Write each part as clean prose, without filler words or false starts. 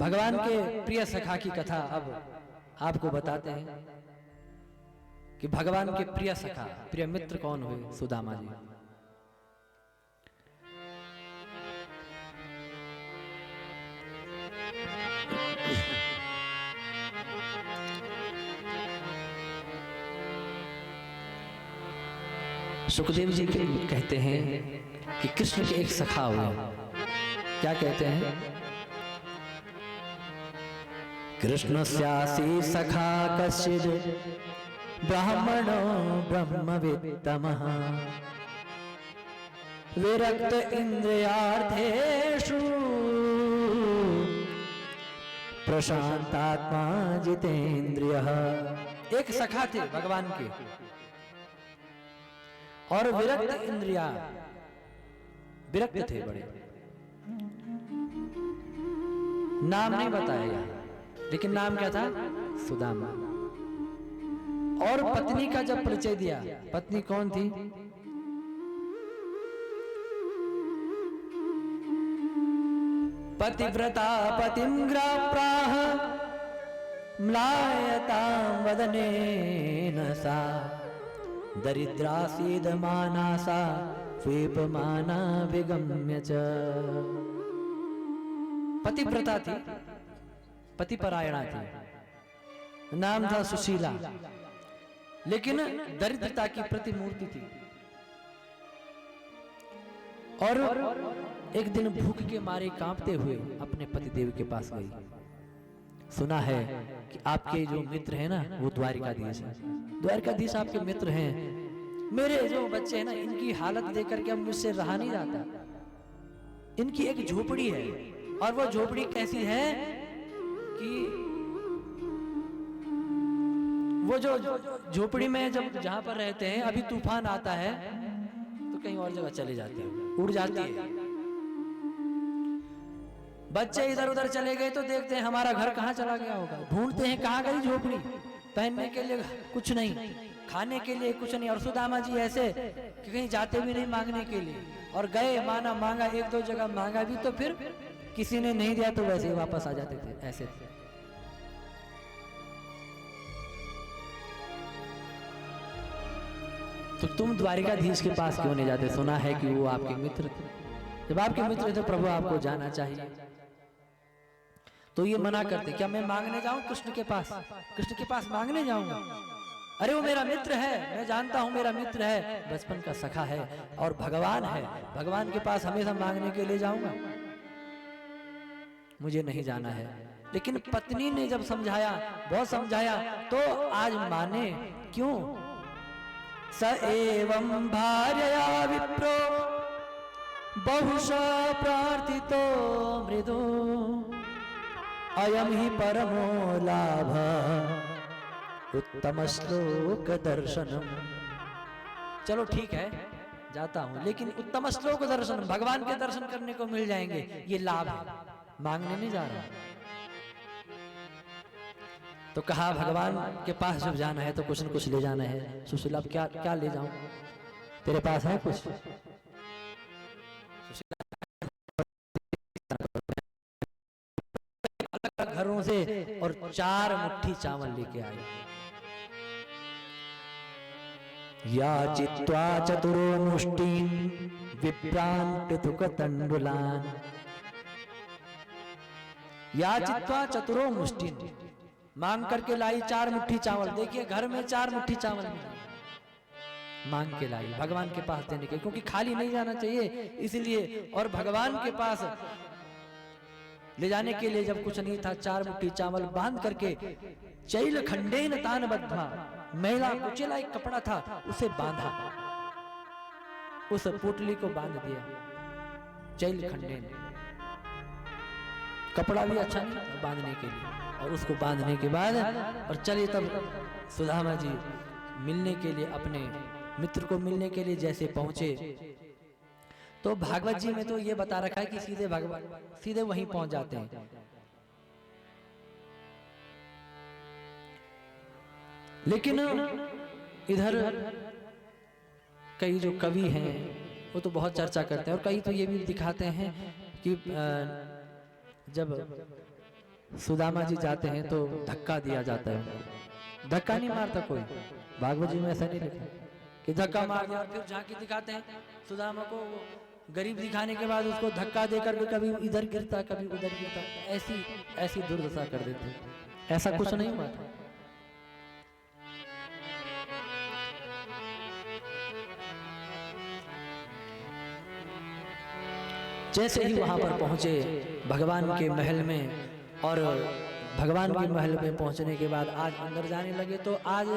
भगवान के प्रिय सखा की कथा अब आपको बताते हैं कि भगवान के प्रिय सखा, प्रिय मित्र कौन हुए? सुदामा जी। सुखदेव जी कहते हैं कि कृष्ण के एक सखा हुए। क्या कहते हैं? कृष्णस्यासी सखा कश्चिद् ब्राह्मणो ब्रह्मवित्तमः विरक्त इंद्रियार्थेषु प्रशांतात्मा जितेंद्रियः। एक सखा थे भगवान के और विरक्त इंद्रिया, विरक्त थे बड़े। नाम नहीं बताया, लेकिन नाम क्या था? सुदामा। और पत्नी का जब परिचय दिया, पत्नी कौन थी? पतिव्रता पतिं ग्राप्राह म्लायतां वदनेन सा दरिद्रासीदमाना सा स्वीपमाना विगम्य च। पतिव्रता थी, पतिपरायणा थी, नाम था सुशीला, लेकिन दरिद्रता की प्रतिमूर्ति थी। और एक दिन भूख के मारे कांपते हुए अपने पतिदेव के पास गई। सुना है कि आपके जो मित्र हैं ना, वो द्वारिकाधीश हैं। द्वारिकाधीश आपके मित्र हैं। मेरे जो बच्चे हैं ना, इनकी हालत देखकर के अब मुझसे रहा नहीं जाता। इनकी एक झोपड़ी है, और वो झोपड़ी कैसी है कि वो जो झोपड़ी में जब जहां पर रहते हैं, अभी तूफान आता है तो कहीं और जगह चले जाते हैं, उड़ जाती है। बच्चे इधर उधर चले गए तो देखते हैं हमारा घर कहाँ चला गया होगा। ढूंढते हैं कहाँ गई झोपड़ी। पहनने के लिए कुछ नहीं, खाने के लिए कुछ नहीं। और सुदामा जी ऐसे कि कहीं जाते भी नहीं मांगने के लिए, और गए, माना, मांगा, एक दो जगह मांगा भी तो फिर किसी ने नहीं दिया तो वैसे ही वापस आ जाते थे। ऐसे थे। तो तुम द्वारिकाधीश के पास क्यों नहीं जाते? सुना है कि वो आपके मित्र थे। जब आपके मित्र थे तो प्रभु आपको जाना चाहिए। तो ये मना करते, क्या मैं मांगने जाऊं कृष्ण के पास? कृष्ण के पास मांगने जाऊंगा? अरे वो मेरा मित्र है, मैं जानता हूं मेरा मित्र है, बचपन का सखा है और भगवान है, भगवान के पास हमेशा मांगने के लिए जाऊंगा, मुझे नहीं जाना है। लेकिन पत्नी ने जब समझाया, बहुत समझाया, तो आज माने क्यों? स एवं भार्यया विप्रो बहुशः प्रार्थितो मृदु अयम ही परमो लाभ उत्तम श्लोक दर्शनम। चलो ठीक है, जाता हूं, लेकिन उत्तम श्लोक दर्शन, भगवान के दर्शन करने को मिल जाएंगे, ये लाभ है, मांगने नहीं जा रहा। तो कहा भगवान के पास जब जाना है तो कुछ न कुछ ले जाना है। सुशीला, अब क्या क्या ले जाऊं? तेरे पास है कुछ? घरों से और 4 मुट्ठी चावल लेके आए। या चित्वा चतुरो मुष्टिन विप्रांत तुक तंडुलान। या चित्वा चतुरो मुष्टिन, मांग करके लाई 4 मुट्ठी चावल। देखिए घर में 4 मुट्ठी चावल मांग के लाई भगवान के पास देने के, क्योंकि खाली नहीं जाना चाहिए इसलिए। और भगवान के पास ले जाने के लिए जब कुछ नहीं था, 4 मुट्ठी चावल बांध करके चैल खंडेन तान बद्धा, मैला कुचेला एक कपड़ा था उसे बांधा, उस पोटली को बांध दिया चैल खंडेन। कपड़ा भी अच्छा नहीं था बांधने के लिए, और उसको बांधने के बाद और चलिए तब सुदामा जी मिलने के लिए, अपने मित्र को मिलने के लिए जैसे पहुंचे, तो भागवत जी में तो ये बता रखा है कि सीधे भगवान सीधे वहीं पहुंच जाते हैं। लेकिन इधर कई जो कवि हैं वो तो बहुत चर्चा करते हैं, और कई तो ये भी दिखाते हैं कि जब सुदामा जी जाते हैं तो धक्का दिया जाता है, धक्का नहीं मारता कोई, भागवत जी में ऐसा नहीं लिखा कि धक्का मार दिया और फिर झांकी दिखाते हैं सुदामा को, गरीब दिखाने के बाद उसको धक्का देकर के कभी इधर गिरता कभी उधर गिरता, ऐसी ऐसी दुर्दशा कर देते, ऐसा कुछ नहीं हुआ था। जैसे ही वहां पर पहुंचे भगवान के महल में, और भगवान के महल में पहुंचने के बाद आज अंदर जाने लगे तो आज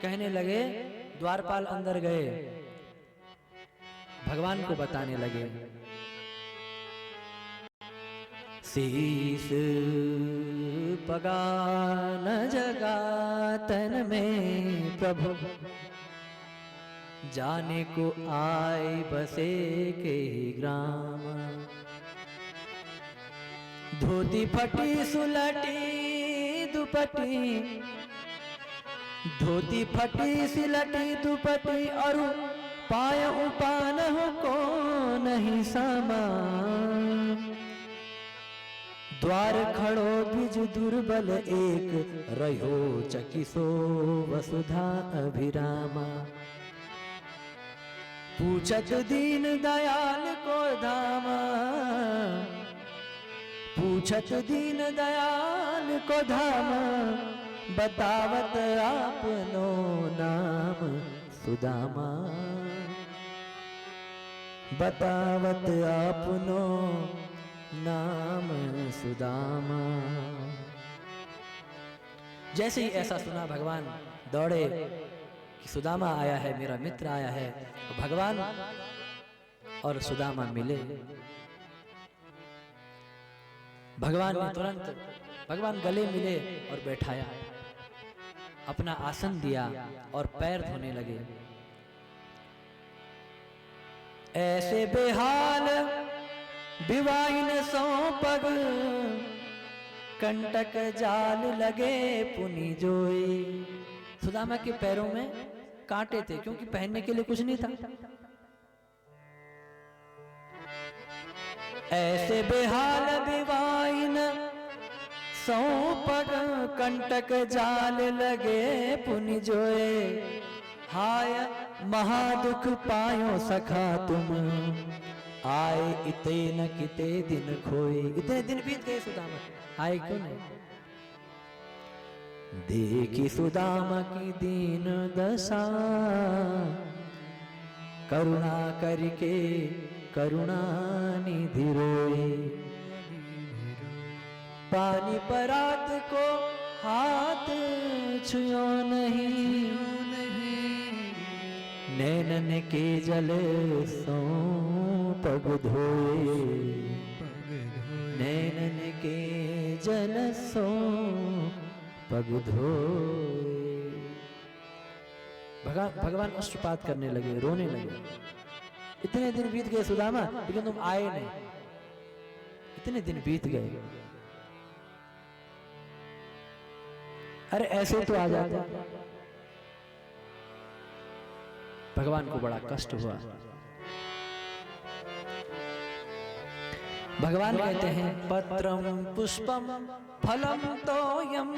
कहने लगे, द्वारपाल अंदर गए, भगवान को बताने लगे, शीस पगा न जगा तन में प्रभु, जाने को आए बसे के ग्राम, धोती फटी सुलटी दुपटी, धोती फटी सिलटी दुपटी, और पाय उपान हो को नहीं समा, द्वार खड़ो द्विज दुर्बल एक, रहो चकिसो वसुधा अभिरामा, पूछत दीन दयाल को धामा, पूछत दीन दयाल को धामा, बतावत आपनो नाम सुदामा, बतावत आपनो नाम सुदामा। जैसे ही ऐसा सुना भगवान दौड़े कि सुदामा आया है, मेरा मित्र आया है। भगवान और सुदामा मिले। भगवान ने तुरंत भगवान गले मिले और बैठाया, अपना आसन दिया और पैर धोने लगे। ऐसे बेहाल विवाहिन सौ पग, कंटक जाल लगे पुनि जोई। सुदामा के पैरों में कांटे थे क्योंकि पहनने के लिए कुछ नहीं था। ऐसे बेहाल विवाहिन सौ पग, कंटक जाल लगे पुनि जोए। हाय महादुख पायो सखा तुम, आए इते न किते दिन खोए। इतने दिन बीत गए, सुदामा आए क्यों नहीं? देखी सुदामा की दीन दशा, करुणा करके करुणा निधि रोए। पानी परात को हाथ छुयो नहीं, नैनन के जल सो पग धोए। नैनन के जल सो पग धोए। भगवान अश्रुपात करने लगे, रोने लगे। इतने दिन बीत गए सुदामा, लेकिन तुम आए नहीं। इतने दिन बीत गए, अरे ऐसे तो आ जाते। भगवान को बड़ा कष्ट हुआ। भगवान कहते हैं, पत्रम पुष्पम फलम तोयम,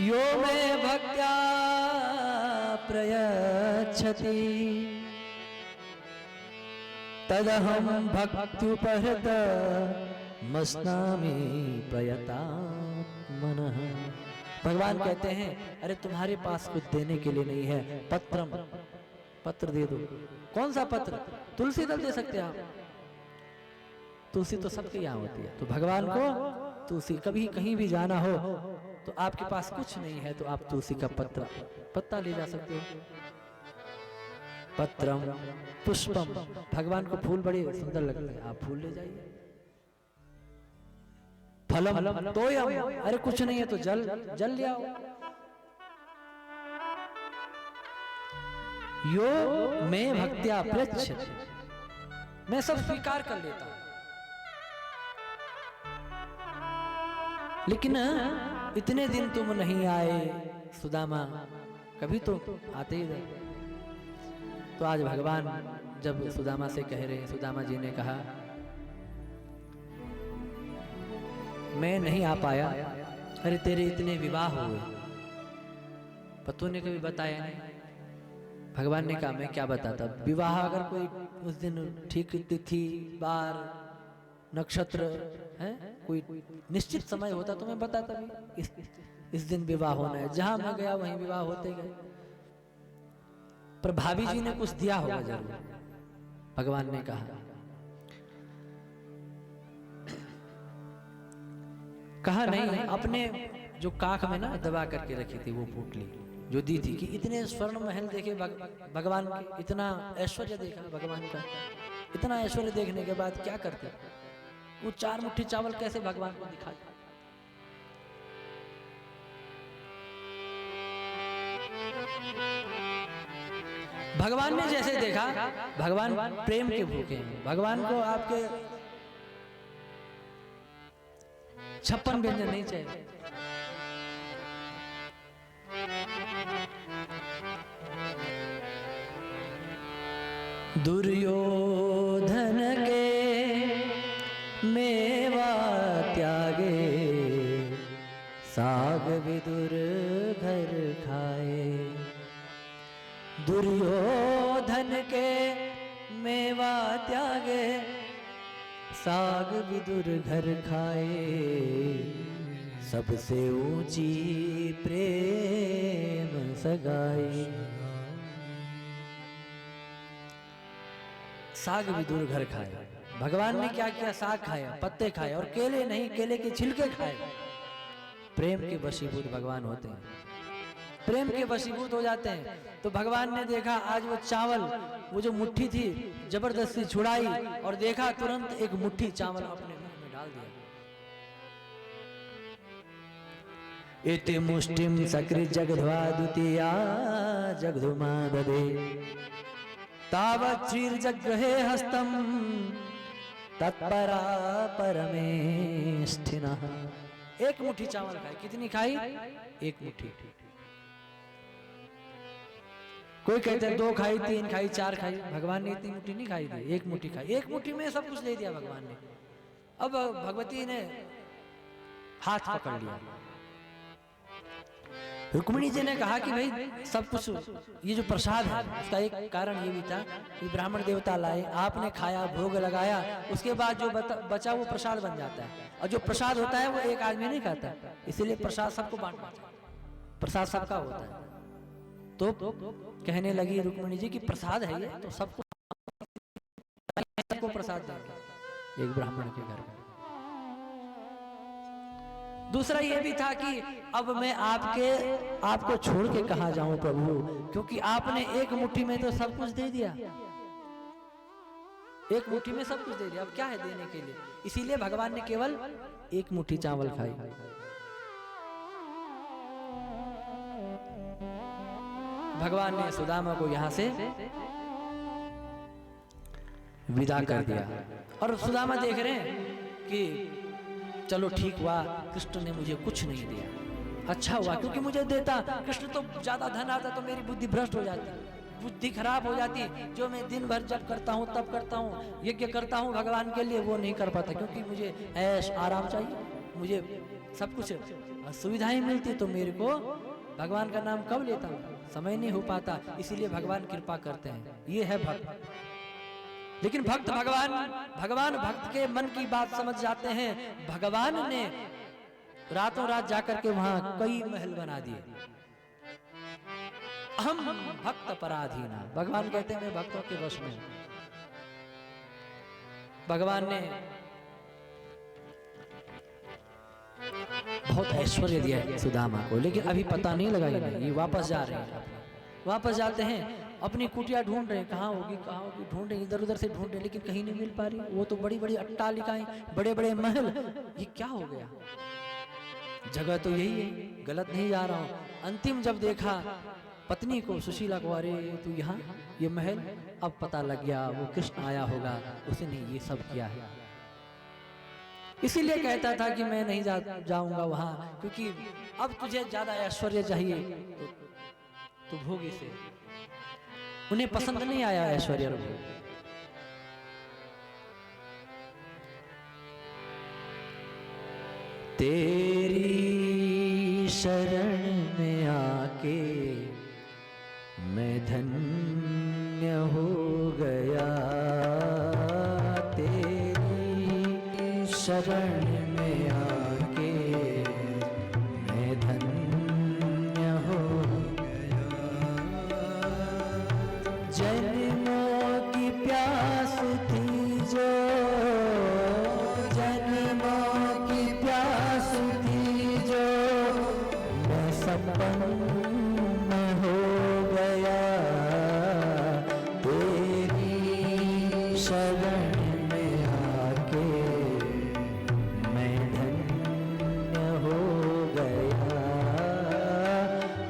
यो मे भक्त्या प्रयच्छति, तदहम भक्त्युपहृत मस्नामि प्रयतात्मनः। भगवान कहते हैं, अरे तुम्हारे पास कुछ देने के लिए नहीं है, पत्रम, पत्र दे दो। कौन सा पत्र? तुलसी दल दे सकते हैं आप। तुलसी तो सबके यहाँ होती है, तो भगवान को तुलसी। कभी कहीं भी जाना हो तो आपके पास कुछ नहीं है तो आप तुलसी का पत्ता ले जा सकते हो। पत्रम पुष्पम, भगवान को फूल बड़े सुंदर लगते हैं, आप फूल ले जाइए। फलम तोयम, अरे कुछ नहीं है तो जल ले आओ। यो मैं भक्त्या प्रच्छ, मैं सब स्वीकार कर लेता हूं, लेकिन इतने दिन तुम नहीं आए सुदामा, कभी तो आते ही रहे। तो आज भगवान जब सुदामा से कह रहे हैं, सुदामा जी ने कहा मैं नहीं आ पाया, अरे तेरे इतने विवाह हुए, पर तूने कभी बताया नहीं। भगवान ने कहा मैं क्या बताता, विवाह अगर कोई उस दिन ठीक तिथि बार नक्षत्र है कोई निश्चित समय होता तो मैं बताता भी इस दिन विवाह होना है। जहां मैं गया वहीं विवाह होते गए। पर भाभी जी ने कुछ दिया होगा जरूर, भगवान ने कहा नहीं, अपने जो काख में ना दबा करके रखी थी वो पोटली जो दी थी, कि इतने स्वर्ण महल देखे भगवान के, इतना ऐश्वर्य देखा भगवान का, इतना ऐश्वर्य देखने के बाद क्या करते, वो 4 मुट्ठी चावल कैसे भगवान को दिखाते। भगवान ने जैसे देखा, भगवान प्रेम के भूखे हैं, भगवान को आपके 56 व्यंजन नहीं चाहिए। दुर्योधन के मेवा त्यागे, साग विदुर घर खाए। दुर्योधन के मेवा त्यागे, साग विदुर घर खाए। सबसे ऊंची प्रेम सगाई। साग विदुर घर खाए। भगवान ने क्या किया, साग खाया, पत्ते खाए, और केले नहीं, केले के छिलके खाए। प्रेम के वशीभूत भगवान होते हैं, प्रेम के वशीभूत हो जाते हैं। तो भगवान ने देखा आज वो चावल, वो जो मुट्ठी थी जबरदस्ती छुड़ाई, और देखा तुरंत एक मुट्ठी चावल अपने मुंह में डाल दिया। इति मुष्टिम सकृत जगध्वा द्वितीया जगधुमा ददे, तावत् श्रीर्जग्रहे हस्तम तत्परा परमेष्ठिनः। एक मुट्ठी चावल खाई, कितनी खाई, एक मुट्ठी। कोई कहते हैं 2 खाई, 3 खाई, 4 खाई, भगवान ने इतनी मुट्ठी नहीं खाई थी, एक मुट्ठी खाई। एक मुट्ठी में सब कुछ दे दिया भगवान ने। अब भगवती ने हाथ पकड़ लिया। रुक्मिणी जी ने कहा कि भाई सब कुछ, ये जो प्रसाद है उसका एक कारण ये भी था कि ब्राह्मण देवता लाए, आपने खाया, भोग लगाया, उसके बाद जो बचा वो प्रसाद बन जाता है, और जो प्रसाद होता है वो एक आदमी नहीं खाता, इसीलिए प्रसाद सबको बांटना चाहिए, प्रसाद सबका होता है। तो कहने लगी रुक्मिणी जी कि प्रसाद है ये, तो सबको प्रसाद देंगे एक ब्राह्मण के घर में। दूसरा ये भी था कि अब मैं आपको छोड़ के कहां जाऊं प्रभु, क्योंकि आपने एक मुट्ठी में तो सब कुछ दे दिया, एक मुट्ठी में सब कुछ दे दिया, अब क्या है देने के लिए। इसीलिए भगवान ने केवल एक मुट्ठी चावल खाई। भगवान ने सुदामा को यहां से विदा कर दिया, और सुदामा देख रहे हैं कि चलो ठीक हुआ, कृष्ण ने मुझे कुछ नहीं दिया, अच्छा हुआ, क्योंकि मुझे देता कृष्ण तो ज्यादा धन आता तो मेरी बुद्धि भ्रष्ट हो जाती, बुद्धि खराब हो जाती। जो मैं दिन भर जब करता हूँ तब करता हूँ, यज्ञ करता हूँ भगवान के लिए, वो नहीं कर पाता, क्योंकि मुझे ऐश आराम चाहिए, मुझे सब कुछ सुविधाएं मिलती, तो मेरे को भगवान का नाम कब लेता हूँ, समय नहीं हो पाता। इसीलिए भगवान कृपा करते हैं, ये है भक्त। लेकिन भक्त भगवान भक्त के मन की बात समझ जाते हैं। भगवान ने रातों रात जाकर के वहां कई महल बना दिए। हम भक्त पराधीना, भगवान कहते हैं मैं भक्तों के वश में। भगवान ने बहुत ऐश्वर्य दिया है सुदामा को, लेकिन अभी पता नहीं लगा, ये वापस जा रहे हैं, वापस जाते हैं, अपनी कुटिया ढूंढ रहे हैं, कहाँ होगी ढूंढ रहे, इधर उधर से ढूंढ रहे, लेकिन कहीं नहीं मिल पा रही। वो तो बड़ी बड़ी अट्टालिकाएं, बड़े बड़े महल, ये क्या हो गया, जगह तो यही है, गलत नहीं जा रहा हूं। अंतिम जब देखा पत्नी को, सुशीला को, अरे तू यहाँ, ये महल, अब पता लग गया वो कृष्ण आया होगा, उसने ये सब किया है। इसीलिए कहता था कि मैं नहीं जाऊंगा वहां, क्योंकि अब तुझे ज्यादा ऐश्वर्य चाहिए तो भोग इसे। उन्हें पसंद नहीं आया ऐश्वर्य और भोग। तेरी शरण में आके मैं धन्य हो गया, तेरी शरण में आके मैं धन्य हो गया। जन्मों की प्यास थी जो, जन्मों की प्यास थी जो, मैं संपन्न हो गया, तेरी शरण में आके मैं धन्य हो गया,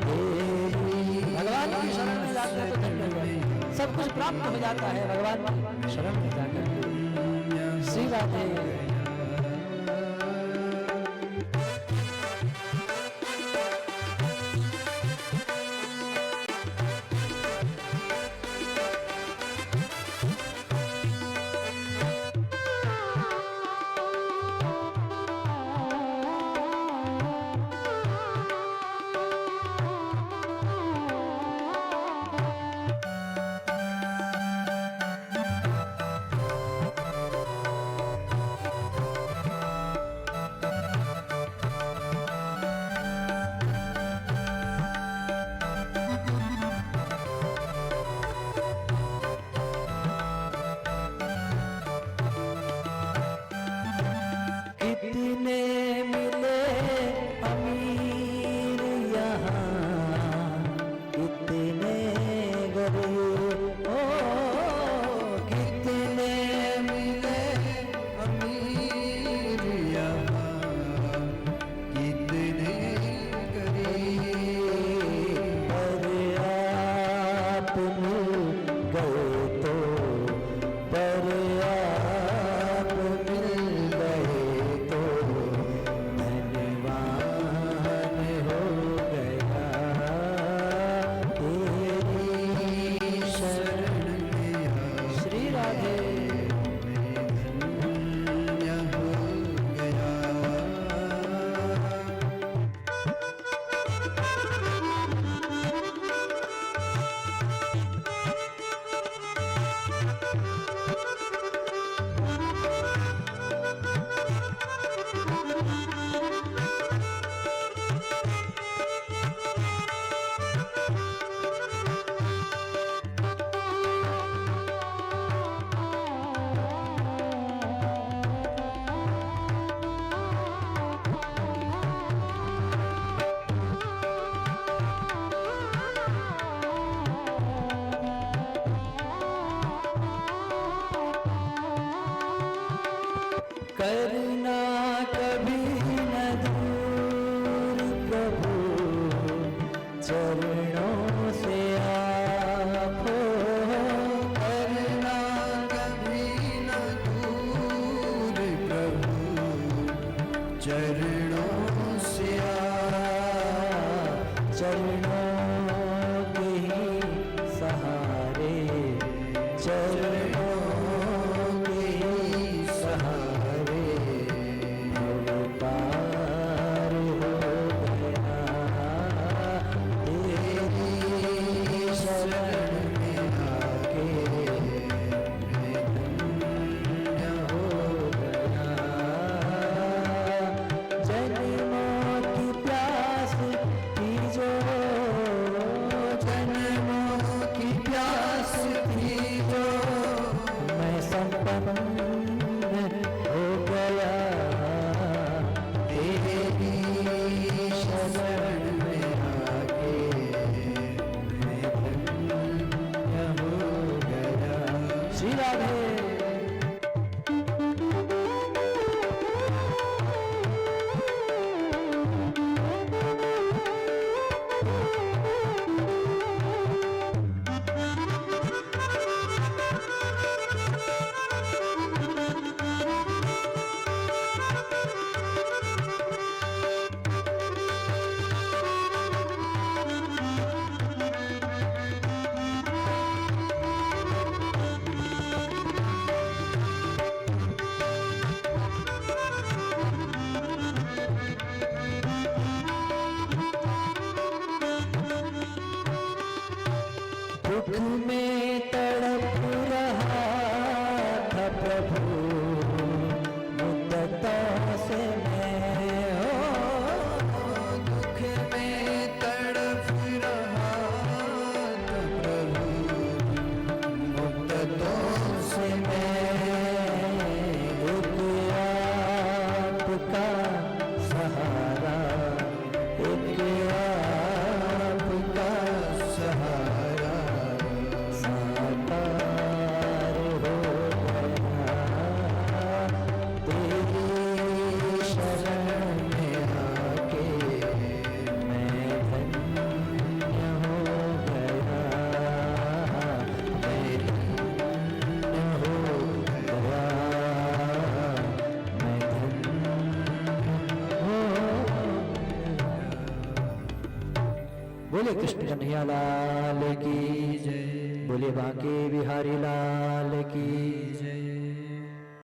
तेरी। भगवान की शरण में जाते हैं तो धन्य हो जाते हैं, सब कुछ प्राप्त हो जाता है भगवान की शरण में जाकर। श्री राधे। कितने मिले अमीर यहाँ, कितने गरीब, ओ कितने मिले अमीर यहाँ, कितने गरीब, पर आप मिल गए तो, पर आप मिल गए तो धन्यवान हो गया, तेरी शरण में श्री राधे धन्य हो गया। करना कभी न दूर प्रभु चरणों से आप हो, करना कभी न दूर प्रभु चरणों से आप, चरणों के ही सहारे, चरणों के ही सहारे पार हो गया, तेरी शरण में आके मैं धन्य हो गया। जन्मों की प्यास थी जो, दुख में तड़प रहा था प्रभु मुद्दतों से मैं, दुख में तड़प रहा था प्रभु मुद्दतों से मैं, एक आपका सहारा, एक आपका सहारा साकार हो गया, तेरी शरण में आके मैं धन्य हो गया, मैं धन्य हो गया, मैं धन्य हो गया। बोले कृष्ण कन्हैया लाल की जय, बोले बांके बिहारी लाल की जय।